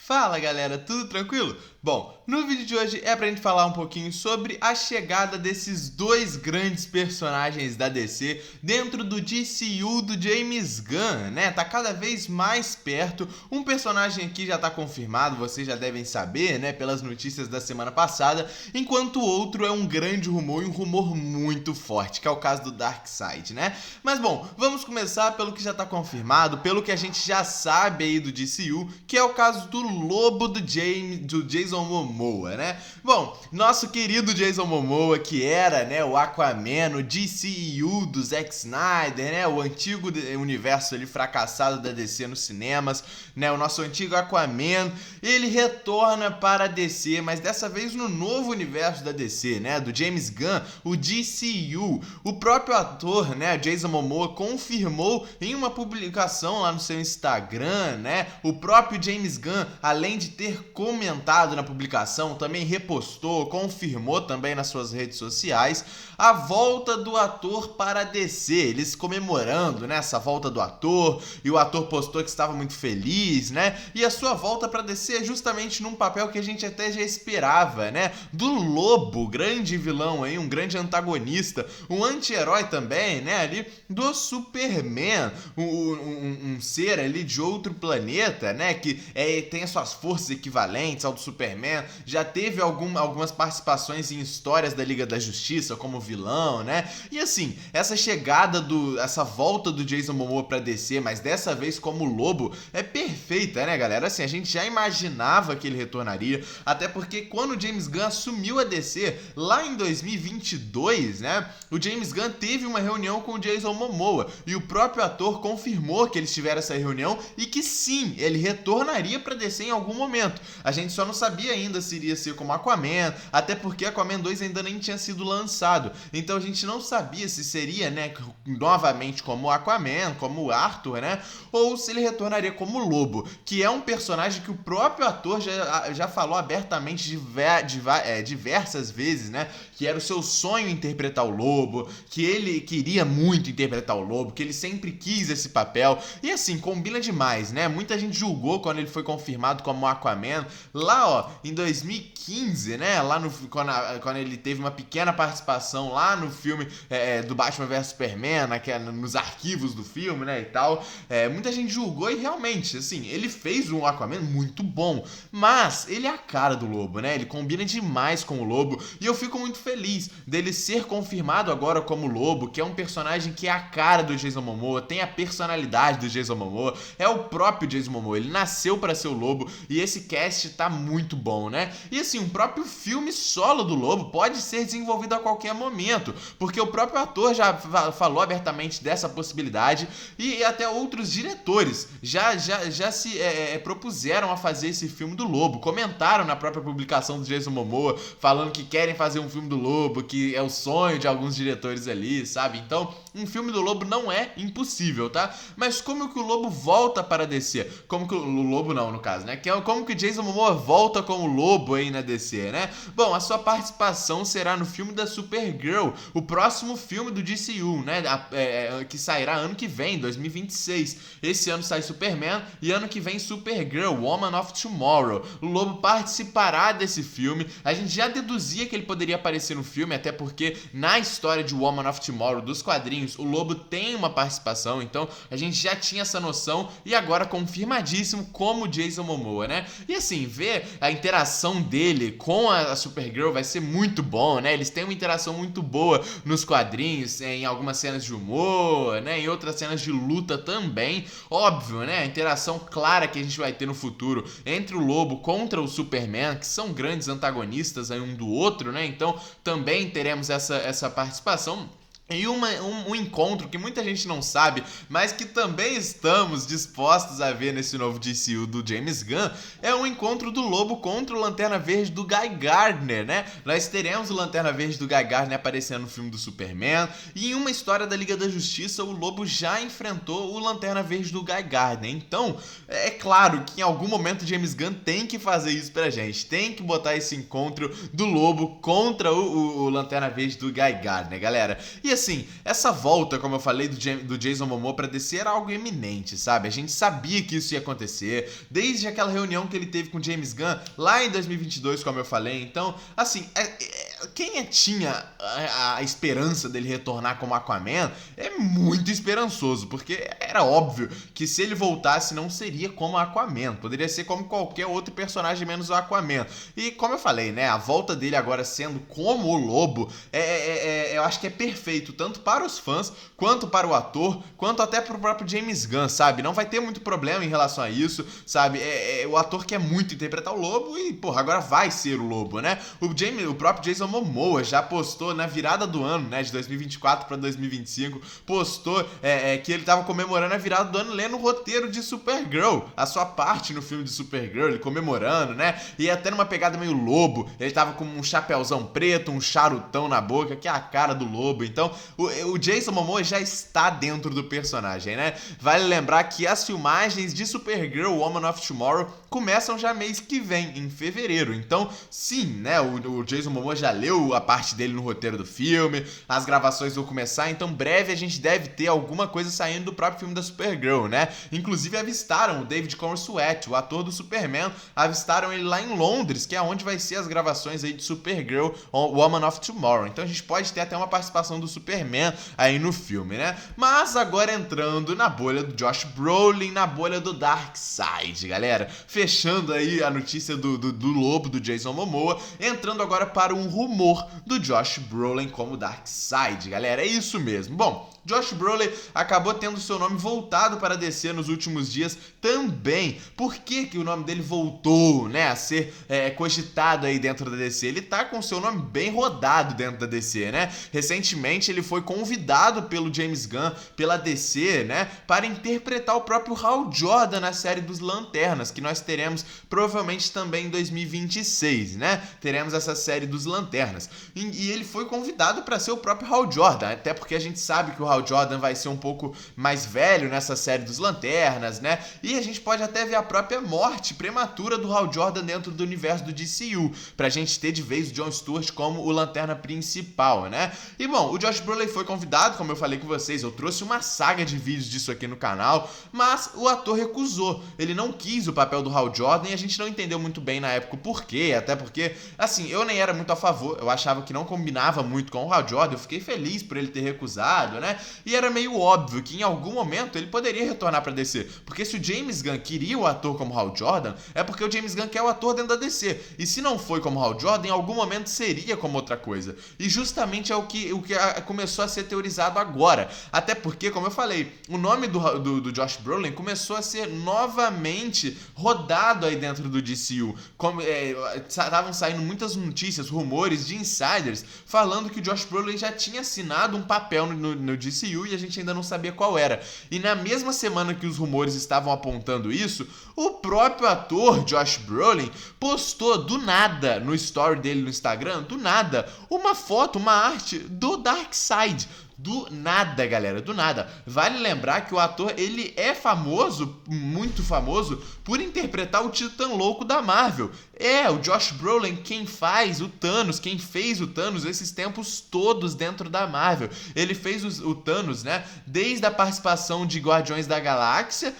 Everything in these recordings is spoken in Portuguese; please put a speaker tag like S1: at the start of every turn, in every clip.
S1: Fala galera, tudo tranquilo? Bom, no vídeo de hoje é pra gente falar um pouquinho sobre a chegada desses dois grandes personagens da DC dentro do DCU do James Gunn, né? Tá cada vez mais perto. Um personagem aqui já tá confirmado, vocês já devem saber, né? Pelas notícias da semana passada, enquanto o outro é um grande rumor e um rumor muito forte, que é o caso do Darkseid, né? Mas bom, vamos começar pelo que já tá confirmado, pelo que a gente já sabe aí do DCU, que é o caso do Lobo do Jason Momoa, né? Bom, nosso querido Jason Momoa, que era, né, o Aquaman, o DCU do Zack Snyder, né, o antigo universo ali fracassado da DC nos cinemas, né, o nosso antigo Aquaman, ele retorna para a DC, mas dessa vez no novo universo da DC, né, do James Gunn, o DCU. O próprio ator, né, Jason Momoa, confirmou em uma publicação lá no seu Instagram, né, o próprio James Gunn, além de ter comentado na publicação, também repostou, confirmou também nas suas redes sociais a volta do ator para a DC, eles comemorando, né, essa volta do ator, e o ator postou que estava muito feliz, né, e a sua volta para a DC é justamente num papel que a gente até já esperava, né, do Lobo, grande vilão aí, um grande antagonista, um anti-herói também, né, ali do Superman, um ser ali de outro planeta, né, que tem as suas forças equivalentes ao do Superman, já teve algumas participações em histórias da Liga da Justiça como vilão, né? E assim, essa volta do Jason Momoa pra DC, mas dessa vez como Lobo, é perfeita, né, galera? Assim, a gente já imaginava que ele retornaria, até porque quando o James Gunn assumiu a DC, lá em 2022, né, o James Gunn teve uma reunião com o Jason Momoa, e o próprio ator confirmou que eles tiveram essa reunião e que sim, ele retornaria pra DC em algum momento. A gente só não sabia ainda se iria ser como Aquaman, até porque Aquaman 2 ainda nem tinha sido lançado. Então a gente não sabia se seria, né, novamente como Aquaman, como o Arthur, né, ou se ele retornaria como Lobo, que é um personagem que o próprio ator já falou abertamente diversas vezes, né, que era o seu sonho interpretar o Lobo, que ele queria muito interpretar o Lobo, que ele sempre quis esse papel, e assim, combina demais, né, muita gente julgou quando ele foi confirmado como Aquaman, lá ó, em 2015, né, lá quando ele teve uma pequena participação lá no filme do Batman vs Superman, nos arquivos do filme, né, e tal, muita gente julgou e realmente, assim, ele fez um Aquaman muito bom, mas ele é a cara do Lobo, né, ele combina demais com o Lobo, e eu fico muito feliz dele ser confirmado agora como Lobo, que é um personagem que é a cara do Jason Momoa, tem a personalidade do Jason Momoa, é o próprio Jason Momoa, ele nasceu para ser o Lobo, e esse cast tá muito bom, né? E assim, um próprio filme solo do Lobo pode ser desenvolvido a qualquer momento, porque o próprio ator já falou abertamente dessa possibilidade, e até outros diretores já se propuseram a fazer esse filme do Lobo, comentaram na própria publicação do Jason Momoa, falando que querem fazer um filme do Lobo, que é o sonho de alguns diretores ali, sabe? Então, um filme do Lobo não é impossível, tá? Mas como que o Lobo volta para DC? Como que o Lobo não, no caso, né? Como que o Jason Momoa volta como Lobo aí na DC, né? Bom, a sua participação será no filme da Supergirl, o próximo filme do DCU, né? Que sairá ano que vem, 2026. Esse ano sai Superman e ano que vem Supergirl, Woman of Tomorrow. O Lobo participará desse filme. A gente já deduzia que ele poderia aparecer no filme, até porque na história de Woman of Tomorrow dos quadrinhos, o Lobo tem uma participação, então a gente já tinha essa noção e agora confirmadíssimo como Jason Momoa, né? E assim, ver a interação dele com a Supergirl vai ser muito bom, né? Eles têm uma interação muito boa nos quadrinhos, em algumas cenas de humor, né? Em outras cenas de luta também. Óbvio, né? A interação clara que a gente vai ter no futuro entre o Lobo contra o Superman, que são grandes antagonistas aí um do outro, né? Então também teremos essa participação. E um encontro que muita gente não sabe, mas que também estamos dispostos a ver nesse novo DCU do James Gunn, é um encontro do Lobo contra o Lanterna Verde do Guy Gardner, né? Nós teremos o Lanterna Verde do Guy Gardner aparecendo no filme do Superman, e em uma história da Liga da Justiça, o Lobo já enfrentou o Lanterna Verde do Guy Gardner. Então, é claro que em algum momento o James Gunn tem que fazer isso pra gente, tem que botar esse encontro do Lobo contra o Lanterna Verde do Guy Gardner, galera. E assim, essa volta, como eu falei, do Jason Momoa pra DC era algo eminente, sabe? A gente sabia que isso ia acontecer, desde aquela reunião que ele teve com o James Gunn lá em 2022, como eu falei. Então, assim, quem tinha a esperança dele retornar como Aquaman é muito esperançoso, porque era óbvio que se ele voltasse não seria como Aquaman, poderia ser como qualquer outro personagem menos o Aquaman. E como eu falei, né, a volta dele agora sendo como o Lobo, eu acho que é perfeito, tanto para os fãs, quanto para o ator, quanto até para o próprio James Gunn, sabe? Não vai ter muito problema em relação a isso, sabe? O ator quer muito interpretar o Lobo e, porra, agora vai ser o Lobo, né? O próprio Jason Momoa já postou na virada do ano, né, de 2024 para 2025, postou que ele tava comemorando a virada do ano lendo o roteiro de Supergirl, a sua parte no filme de Supergirl, ele comemorando, né? E até numa pegada meio Lobo, ele tava com um chapéuzão preto, um charutão na boca, que é a cara do Lobo. Então, o Jason Momoa já está dentro do personagem, né? Vale lembrar que as filmagens de Supergirl, Woman of Tomorrow, começam já mês que vem, em fevereiro. Então, sim, né? O Jason Momoa já leu a parte dele no roteiro do filme, as gravações vão começar, então breve a gente deve ter alguma coisa saindo do próprio filme da Supergirl, né? Inclusive avistaram o David Corenswet, o ator do Superman, avistaram ele lá em Londres, que é onde vai ser as gravações aí de Supergirl, Woman of Tomorrow. Então a gente pode ter até uma participação do Superman aí no filme, né? Mas agora entrando na bolha do Josh Brolin, na bolha do Darkseid, galera. Fechando aí a notícia do Lobo, do Jason Momoa, entrando agora para um rumor do Josh Brolin como Darkseid, galera. É isso mesmo. Bom, Josh Brolin acabou tendo seu nome voltado para DC nos últimos dias também. Por que o nome dele voltou, né, a ser cogitado aí dentro da DC? Ele tá com seu nome bem rodado dentro da DC, né? Recentemente ele foi convidado pelo James Gunn, pela DC, né, para interpretar o próprio Hal Jordan na série dos Lanternas, que nós teremos provavelmente também em 2026, né? Teremos essa série dos Lanternas. E ele foi convidado para ser o próprio Hal Jordan, até porque a gente sabe que o Hal Jordan vai ser um pouco mais velho nessa série dos Lanternas, né? E a gente pode até ver a própria morte prematura do Hal Jordan dentro do universo do DCU, pra gente ter de vez o John Stewart como o Lanterna principal, né? E bom, o Josh Brolin foi convidado, como eu falei com vocês, eu trouxe uma saga de vídeos disso aqui no canal, mas o ator recusou. Ele não quis o papel do Hal Jordan e a gente não entendeu muito bem na época o porquê, até porque, assim, eu nem era muito a favor, eu achava que não combinava muito com o Hal Jordan, eu fiquei feliz por ele ter recusado, né? E era meio óbvio que em algum momento ele poderia retornar pra DC, porque se o James Gunn queria o ator como Hal Jordan, é porque o James Gunn quer o ator dentro da DC, e se não foi como Hal Jordan, em algum momento seria como outra coisa, e justamente é o que começou a ser teorizado agora, até porque, como eu falei, o nome do Josh Brolin começou a ser novamente rodado aí dentro do DCU, estavam saindo muitas notícias, rumores de insiders, falando que o Josh Brolin já tinha assinado um papel no DCU e a gente ainda não sabia qual era. E na mesma semana que os rumores estavam apontando isso, o próprio ator Josh Brolin postou do nada no story dele no Instagram, do nada, uma foto, uma arte do Darkseid. Do nada, galera, do nada. Vale lembrar que o ator, ele é famoso, muito famoso, por interpretar o Titã Louco da Marvel. É, o Josh Brolin quem fez o Thanos esses tempos todos dentro da Marvel. Ele fez o Thanos, né, desde a participação de Guardiões da Galáxia,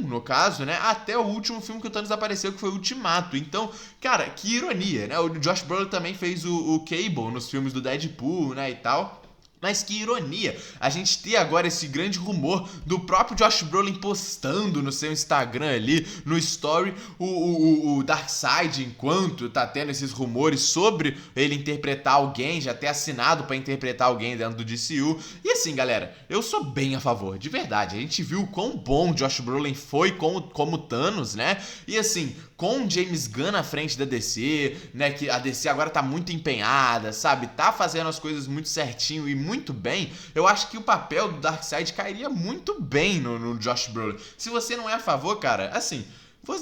S1: no caso, né, até o último filme que o Thanos apareceu, que foi o Ultimato. Então, cara, que ironia, né? O Josh Brolin também fez o Cable nos filmes do Deadpool, né, e tal. Mas que ironia, a gente ter agora esse grande rumor do próprio Josh Brolin postando no seu Instagram ali, no story, o Darkseid, enquanto tá tendo esses rumores sobre ele interpretar alguém, já ter assinado pra interpretar alguém dentro do DCU. E assim, galera, eu sou bem a favor, de verdade. A gente viu o quão bom o Josh Brolin foi como Thanos, né? E assim, com o James Gunn na frente da DC, né, que a DC agora tá muito empenhada, sabe? Tá fazendo as coisas muito certinho e muito bem, eu acho que o papel do Darkseid cairia muito bem no Josh Brolin. Se você não é a favor, cara, assim,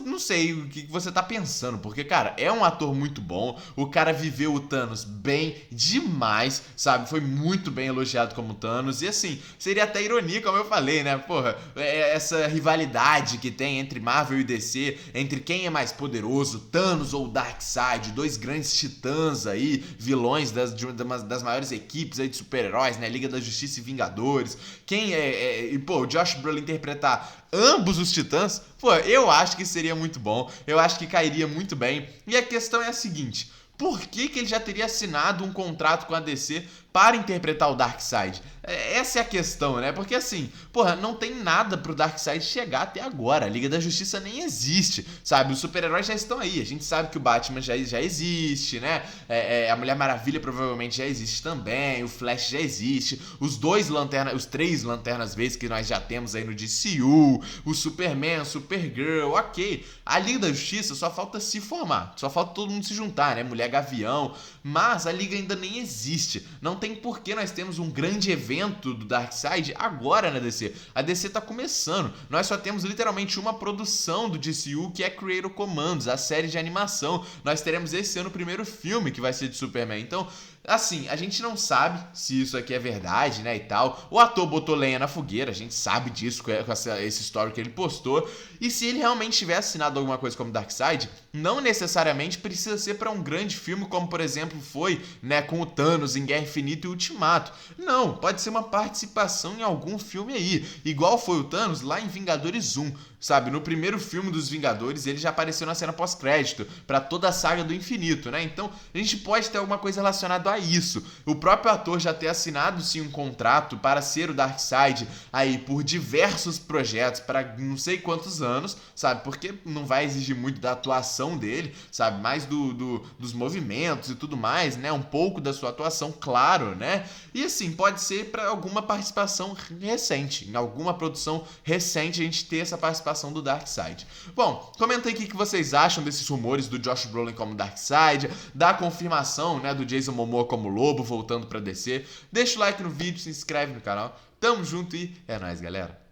S1: Não sei o que você tá pensando, porque, cara, é um ator muito bom, o cara viveu o Thanos bem demais, sabe? Foi muito bem elogiado como Thanos, e assim, seria até ironia, como eu falei, né? Porra, essa rivalidade que tem entre Marvel e DC, entre quem é mais poderoso, Thanos ou Darkseid, dois grandes titãs aí, vilões de uma das maiores equipes aí de super-heróis, né? Liga da Justiça e Vingadores. Quem e, pô, o Josh Brolin interpretar ambos os titãs, pô, eu acho que seria muito bom, eu acho que cairia muito bem. E a questão é a seguinte: por que ele já teria assinado um contrato com a DC para interpretar o Darkseid? Essa é a questão, né? Porque assim, porra, não tem nada pro Darkseid chegar até agora. A Liga da Justiça nem existe, sabe? Os super-heróis já estão aí. A gente sabe que o Batman já existe, né? A Mulher Maravilha provavelmente já existe também. O Flash já existe. Os três Lanternas Verdes que nós já temos aí no DCU. O Superman, Supergirl, ok. A Liga da Justiça só falta se formar. Só falta todo mundo se juntar, né? Mulher Gavião. Mas a Liga ainda nem existe. Não tem por que nós temos um grande evento do Darkseid agora na DC. A DC tá começando. Nós só temos literalmente uma produção do DCU, que é Creator Commandos, a série de animação. Nós teremos esse ano o primeiro filme que vai ser de Superman. Então, assim, a gente não sabe se isso aqui é verdade, né, e tal. O ator botou lenha na fogueira, a gente sabe disso com esse story que ele postou. E se ele realmente tiver assinado alguma coisa como Darkseid, não necessariamente precisa ser para um grande filme, como por exemplo foi, né, com o Thanos em Guerra Infinita e Ultimato. Não, pode ser uma participação em algum filme aí, igual foi o Thanos lá em Vingadores 1, sabe? No primeiro filme dos Vingadores, ele já apareceu na cena pós-crédito para toda a saga do infinito, né? Então, a gente pode ter alguma coisa relacionada a isso. O próprio ator já ter assinado sim um contrato para ser o Darkseid aí por diversos projetos para não sei quantos anos, sabe? Porque não vai exigir muito da atuação dele, sabe? Mais dos movimentos e tudo mais, né? Um pouco da sua atuação, claro, né? E assim, pode ser para alguma participação recente, em alguma produção recente a gente ter essa participação do Darkseid. Bom, comenta aí o que vocês acham desses rumores do Josh Brolin como Darkseid, da confirmação, né, do Jason Momoa como Lobo voltando pra DC. Deixa o like no vídeo, se inscreve no canal. Tamo junto e é nóis, galera.